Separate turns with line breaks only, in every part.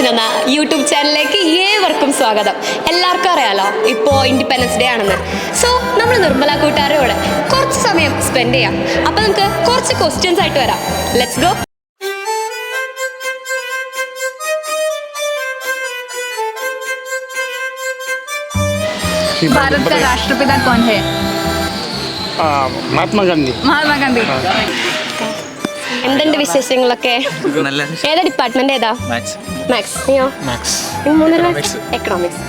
Question എന്ന YouTube ചാനലിലേക്ക് ഏവർക്കും സ്വാഗതം. എല്ലാവർക്കും അറിയാലോ ഇപ്പോൾ ഇൻഡിപെൻഡൻസ് ഡേ ആണെന്ന്. സോ നമ്മൾ നിർമ്മല കൂട്ടുകാരോട് കുറച്ച് സമയം സ്പെൻഡ് ചെയ്യാം. അപ്പോൾ നമുക്ക് കുറച്ച് ക്വസ്റ്റ്യൻസ് ആയിട്ട് വരാം. Let's go.
भारत का राष्ट्रपिता कौन है?
महात्मा गांधी.
महात्मा गांधी.
എന്തുണ്ട് വിശേഷങ്ങളൊക്കെ? ഏതാ ഡിപ്പാർട്ട്മെന്റ്? ഏതാ? മാത്സ്. നീയോ? എക്കണോമിക്സ്.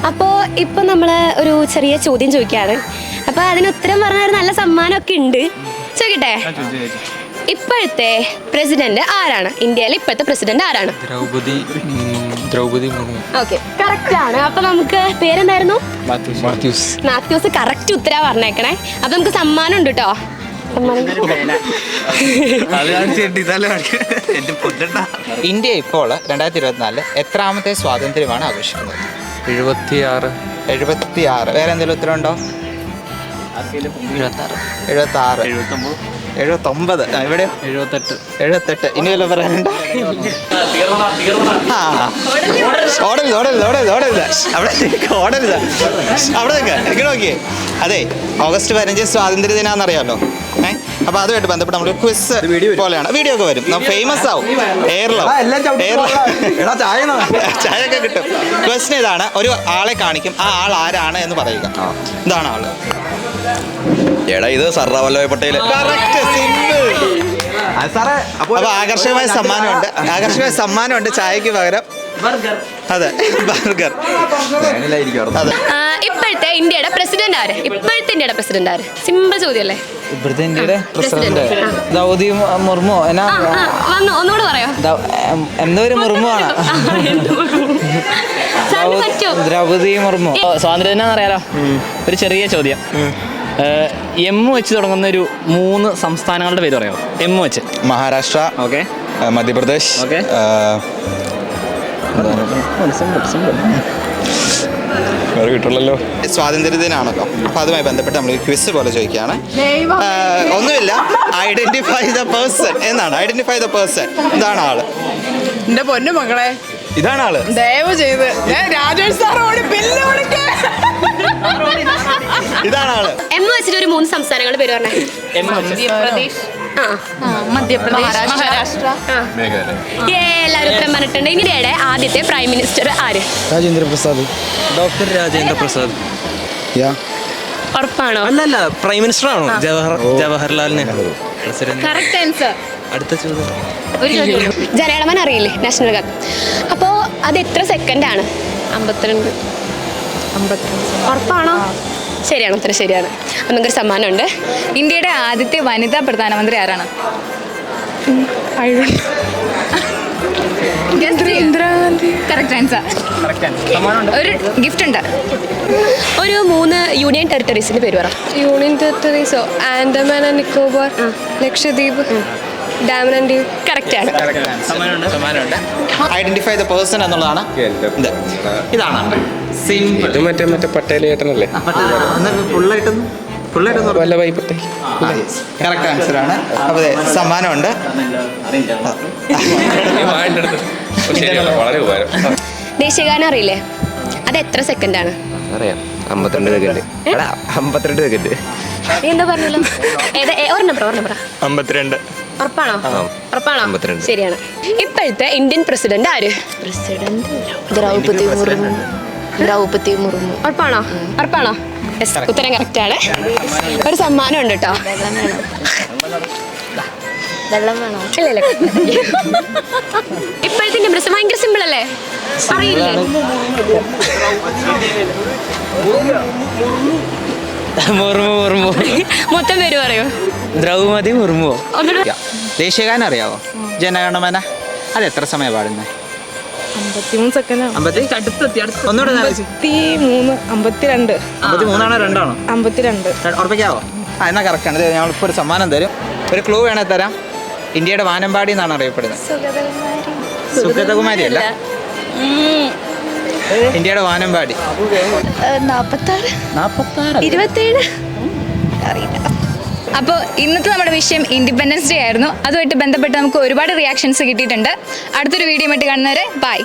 അപ്പോൾ ഇപ്പം നമ്മൾ ഒരു ചെറിയ ചോദ്യം ചോദിക്കുകയാണ്. അപ്പോൾ അതിന് ഉത്തരം പറഞ്ഞാൽ നല്ല സമ്മാനമൊക്കെ ഉണ്ട്. ചോദിക്കട്ടെ, ഇപ്പോഴത്തെ പ്രസിഡന്റ് ആരാണ്? ഇന്ത്യയിലെ ഇപ്പോഴത്തെ പ്രസിഡന്റ് ആരാണ്?
ദ്രൗപദി മുർമു.
ഓക്കെ, കറക്റ്റ് ആണ്. അപ്പൊ നമുക്ക് പേരെന്തായിരുന്നു? മാത്യൂസ്. കറക്റ്റ് ഉത്തരം പറഞ്ഞേക്കണേ. അപ്പൊ നമുക്ക് സമ്മാനം ഉണ്ട് കേട്ടോ.
ഇന്ത്യ ഇപ്പോൾ 2024 എത്രാമത്തെ സ്വാതന്ത്ര്യമാണ് ആഘോഷിക്കുന്നത്?
76.
വേറെ എന്തെങ്കിലും ഉത്തരം ഉണ്ടോ? 76. 79. ഇവിടെയോ? 78. ഇനി വല്ല പറയാനുണ്ടോ? അവിടെ നോക്കിയേ. അതെ, ഓഗസ്റ്റ് 15 സ്വാതന്ത്ര്യ ദിനാന്നറിയാമല്ലോ. അപ്പൊ അതുമായിട്ട് ബന്ധപ്പെട്ട് നമ്മൾ ക്വിസ് പോലെയാണ്. വീഡിയോ ഒക്കെ വരും, ഫേമസ് ആവും. ചായ ഒക്കെ കിട്ടും. ക്വസ്റ്റ്യൻ ഇതാണ്: ഒരു ആളെ കാണിക്കും, ആ ആൾ ആരാണ് എന്ന് പറയുക. ഇതാണ് ആള്.
എടാ, ഇത് സർദാർ വല്ലഭായ് പട്ടേൽ.
അപ്പൊ ആകർഷകമായ സമ്മാനമുണ്ട് ചായക്ക് പകരം. അതെ, ബർഗർ.
ഇപ്പോഴത്തെ ഇന്ത്യയുടെ പ്രസിഡന്റ് ആര്? സിമ്പിൾ ചോദ്യമല്ലേ?
ഇവിടുത്തെ ഇന്ത്യയുടെ പ്രസിഡന്റ് ദ്രൗപദി മുർമു.
ഒന്നുകൂടെ പറയോ?
എന്തോ ഒരു മുർമു ആണ്. ദ്രൗപദി മുർമു.
സ്വാതന്ത്ര്യദിനം അറിയാലോ. ഒരു ചെറിയ ചോദ്യം. എം വെച്ച് തുടങ്ങുന്ന ഒരു 3 സംസ്ഥാനങ്ങളുടെ പേര് പറയാമോ? എം വെച്ച്.
മഹാരാഷ്ട്ര,
ഓക്കെ.
മധ്യപ്രദേശ്,
ഓക്കെ.
കിട്ടുള്ളല്ലോ.
സ്വാതന്ത്ര്യ ദിനാണല്ലോ, അപ്പൊ അതുമായി ബന്ധപ്പെട്ട് നമ്മൾ ക്വിസ് പോലെ ചോദിക്കുകയാണ്. ഒന്നുമില്ല, ഐഡന്റിഫൈ ദ പേഴ്സൺ എന്നാണ്. Identify the person. ഇതാണ് ആള്.
എന്റെ പൊന്നു മക്കളെ,
ഇതാണ് ആള്.
ദയവ് ചെയ്ത് രാജേഷ് സാറോട് ബില്ല് കൊടുക്കേ.
ഇതാണ് ആള്.
എം വെച്ചിട്ട് ഒരു 3 സംസ്ഥാനങ്ങളുടെ പേര് പറഞ്ഞേ.
മധ്യപ്രദേശ്, മഹാരാഷ്ട്ര.
എല്ലാവരും ഉത്തരം പറഞ്ഞിട്ടുണ്ട്. ഇന്ത്യയുടെ ആദ്യത്തെ പ്രൈം മിനിസ്റ്റർ ആര്?
ഡോക്ടർ രാജേന്ദ്ര പ്രസാദ്.
ഉറപ്പാണോ?
അല്ലല്ല, പ്രൈം മിനിസ്റ്റർ ആണോ? ജവഹർലാൽ നെഹ്റു.
Correct answer.
അടുത്ത ചോദ്യം.
ജനഗണമന അറിയില്ലേ? നാഷണൽ ഗാൻ. അപ്പോൾ അത് എത്ര സെക്കൻഡാണ്? 52. ഉറപ്പാണോ? ശരിയാണ്, ഉത്തരം ശരിയാണ്. അപ്പം നമുക്കൊരു സമ്മാനമുണ്ട്.
ഇന്ത്യയുടെ ആദ്യത്തെ വനിതാ പ്രധാനമന്ത്രി ആരാണ്? ഇന്ദിരാഗാന്ധി. Correct answer. ഒരു ഗിഫ്റ്റ് ഉണ്ട്.
ഒരു 3 യൂണിയൻ ടെറിട്ടറീസിന്റെ പേര് പറ.
യൂണിയൻ ടെറിട്ടറീസോ? Andaman and Nicobar, Lakshadweep, Daman and Diu.
Correct ആണ്.
ഐഡന്റിഫൈ ദ പേഴ്സൺ എന്നുള്ളതാണ്. ഇതാണ് സിമ്പിൾ.
മറ്റേ പട്ടേൽ ചേട്ടനല്ലേ? വല്ലഭായ് പട്ടേൽ.
കറക്റ്റ് ആൻസർ ആണ്. അപ്പോൾ സമ്മാനമുണ്ട്.
വളരെ ഉപകാരം.
ദേശീയഗാനം അറിയില്ലേ? അത് എത്ര സെക്കൻഡാണ്?
അറിയാം, 52 സെക്കൻഡ്. 52 സെക്കൻഡ്.
നീ എന്താ പറഞ്ഞല്ലോ? ഒരെണ്ണം പറ.
52.
ഉറപ്പാണോ?
52.
ശരിയാണ്. ഇപ്പോഴത്തെ ഇന്ത്യൻ പ്രസിഡന്റ് ആര്? ദ്രൗപദി മുർമു. ഉറപ്പാണോ? ഉത്തരം കറക്റ്റ് ആണ്. ഒരു സമ്മാനം ഉണ്ട് കേട്ടോ. ഇല്ല. ഇപ്പോഴത്തെ ഇന്ത്യൻ പ്രസിഡന്റ് ഭയങ്കര സിമ്പിൾ അല്ലേ? അറിയില്ലേ?
മുർമു.
മൊത്തം പേര് പറയൂ.
ദ്രൗപദി മുർമു. ദേശീയഗാനം അറിയാവോ? ജനഗണമന. അത് എത്ര സമയം പാടുന്നത്?
53 സെക്കൻഡ്.
ഒന്നുകൂടെ
52.
53 2
52.
ഉറപ്പിക്കാവോ? എന്നാ കറക്റ്റാണ്. ഞങ്ങളിപ്പോൾ ഒരു സമ്മാനം തരും. ഒരു ക്ലൂ വേണേ തരാം. ഇന്ത്യയുടെ വാനമ്പാടി എന്നാണ് അറിയപ്പെടുന്നത്. സുഗതകുമാരി അല്ല, ഇന്ത്യയുടെ വാനമ്പാടി.
46. 27. അറിയില്ല.
അപ്പോൾ ഇന്നത്തെ നമ്മുടെ വിഷയം ഇൻഡിപെൻഡൻസ് ഡേ ആയിരുന്നു. അതുമായിട്ട് ബന്ധപ്പെട്ട് നമുക്ക് ഒരുപാട് റിയാക്ഷൻസ് കിട്ടിയിട്ടുണ്ട്. അടുത്തൊരു വീഡിയോ ആയിട്ട് കാണുന്നവരെ ബൈ.